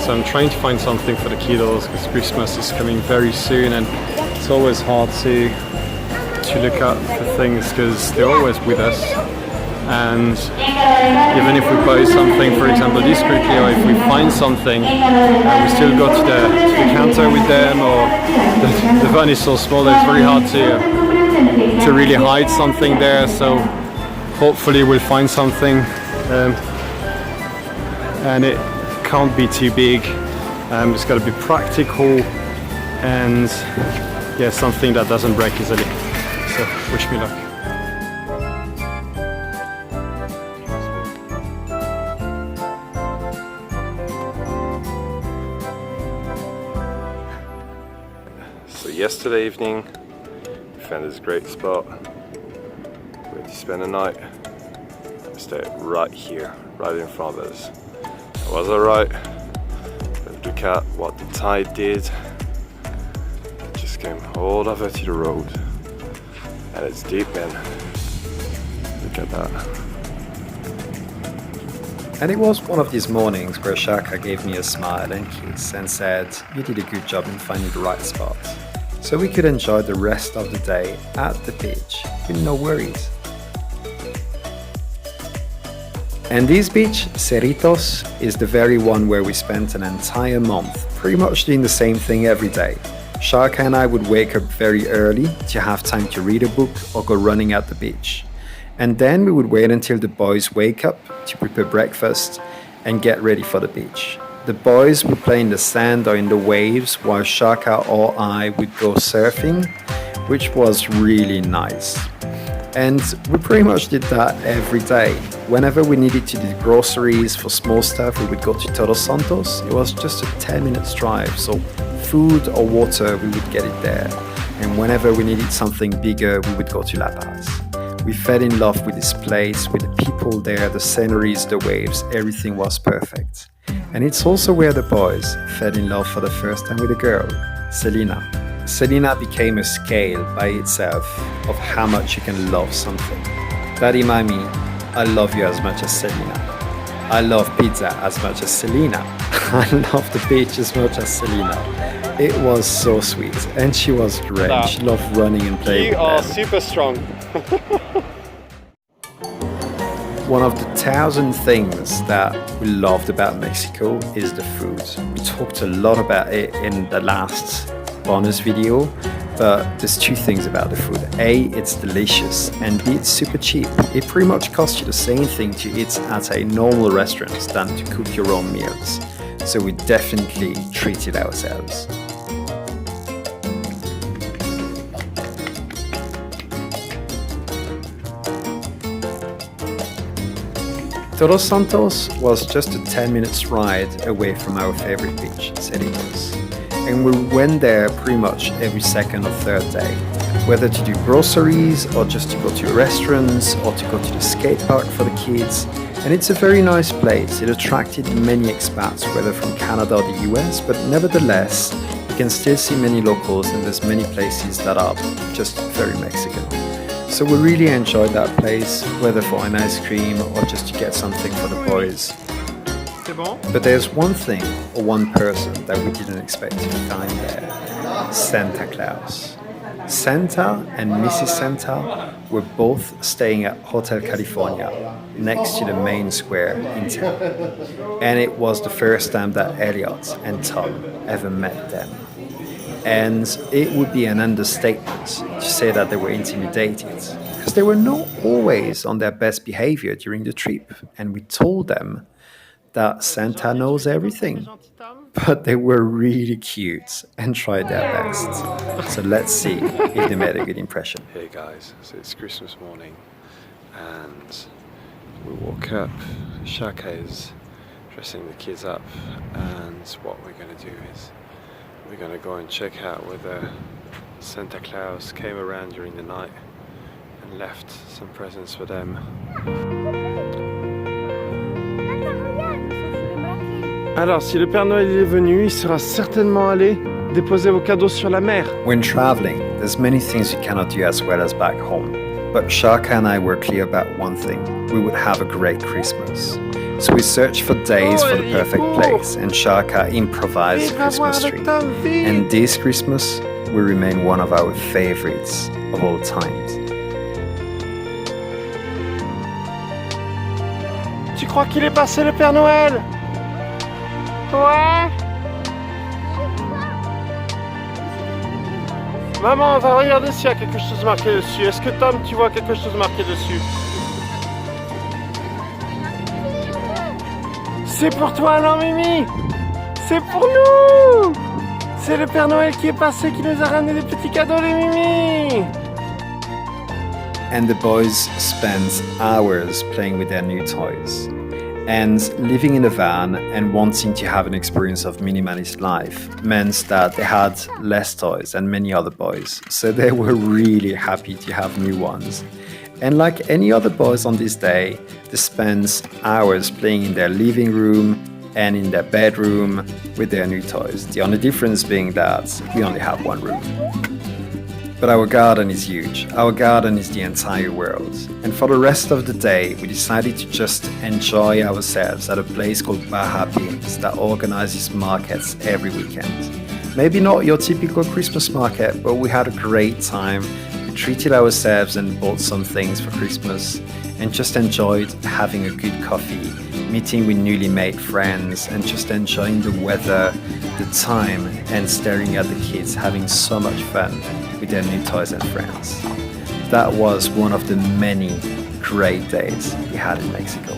So I'm trying to find something for the kiddos because Christmas is coming very soon, and it's always hard to look out for things because they're always with us. And even if we buy something, for example this quickly, or if we find something and we still go to the counter with them, or the van is so small that it's very hard to really hide something there. So hopefully we'll find something, and it can't be too big. It's got to be practical and yeah, something that doesn't break easily. So wish me luck. So yesterday evening we found this great spot. We had to spend the night. We stayed right here, right in front of us. It was alright. Look at what the tide did. It just came all over to the road. And it's deep in. Look at that. And it was one of these mornings where Shaka gave me a smile and kiss and said, "You did a good job in finding the right spot." So we could enjoy the rest of the day at the beach with no worries. And this beach, Cerritos, is the very one where we spent an entire month pretty much doing the same thing every day. Shaka and I would wake up very early to have time to read a book or go running at the beach. And then we would wait until the boys wake up to prepare breakfast and get ready for the beach. The boys would play in the sand or in the waves while Shaka or I would go surfing, which was really nice. And we pretty much did that every day. Whenever we needed to do groceries for small stuff, we would go to Todos Santos. It was just a 10-minute drive, so food or water, we would get it there. And whenever we needed something bigger, we would go to La Paz. We fell in love with this place, with the people there, the sceneries, the waves, everything was perfect. And it's also where the boys fell in love for the first time with a girl, Selena. Selena became a scale by itself of how much you can love something. Daddy, Mommy, I love you as much as Selena. I love pizza as much as Selena. I love the beach as much as Selena. It was so sweet, and she was great. She loved running and playing. You are super strong. One of the 1,000 things that we loved about Mexico is the food. We talked a lot about it in the last bonus video, but there's two things about the food. A, it's delicious, and B, it's super cheap. It pretty much costs you the same thing to eat at a normal restaurant than to cook your own meals. So we definitely treated ourselves. Todos Santos was just a 10-minute ride away from our favorite beach, Cerritos. And we went there pretty much every second or third day, whether to do groceries or just to go to restaurants or to go to the skate park for the kids. And it's a very nice place. It attracted many expats, whether from Canada or the US, but nevertheless, you can still see many locals, and there's many places that are just very Mexican. So we really enjoyed that place, whether for an ice cream or just to get something for the boys. But there's one thing or one person that we didn't expect to find there: Santa Claus. Santa and Mrs. Santa were both staying at Hotel California, next to the main square in town. And it was the first time that Elliot and Tom ever met them. And it would be an understatement to say that they were intimidated, because they were not always on their best behavior during the trip. And we told them that Santa knows everything. But they were really cute and tried their best. So let's see if they made a good impression. Hey guys, so it's Christmas morning and we woke up. Shaka is dressing the kids up, and what we're going to do is we're going to go and check out whether Santa Claus came around during the night and left some presents for them. Alors, si le Père Noël est venu, il sera certainement allé déposer vos cadeaux sur la mer. When traveling, there's many things you cannot do as well as back home. But Shaka and I were clear about one thing: we would have a great Christmas. So we searched for days for the perfect place, and Shaka improvised a Christmas tree. And this Christmas will remain one of our favorites of all times. Tu crois qu'il est passé le Père Noël? Ouais. Maman, on va regarder s'il y a quelque chose marqué dessus. Est-ce que Tom, tu vois quelque chose marqué dessus? C'est pour toi, non Mimi? C'est pour nous! C'est le Père Noël qui est passé, qui nous a ramené des petits cadeaux, les Mimi! And the boys spent hours playing with their new toys. And living in a van and wanting to have an experience of minimalist life meant that they had less toys than many other boys, so they were really happy to have new ones. And like any other boys on this day, they spent hours playing in their living room and in their bedroom with their new toys. The only difference being that we only have one room. But our garden is huge. Our garden is the entire world. And for the rest of the day, we decided to just enjoy ourselves at a place called Baja that organizes markets every weekend. Maybe not your typical Christmas market, but we had a great time. We treated ourselves and bought some things for Christmas and just enjoyed having a good coffee, meeting with newly made friends, and just enjoying the weather, the time, and staring at the kids having so much fun with their new toys and friends. That was one of the many great days we had in Mexico.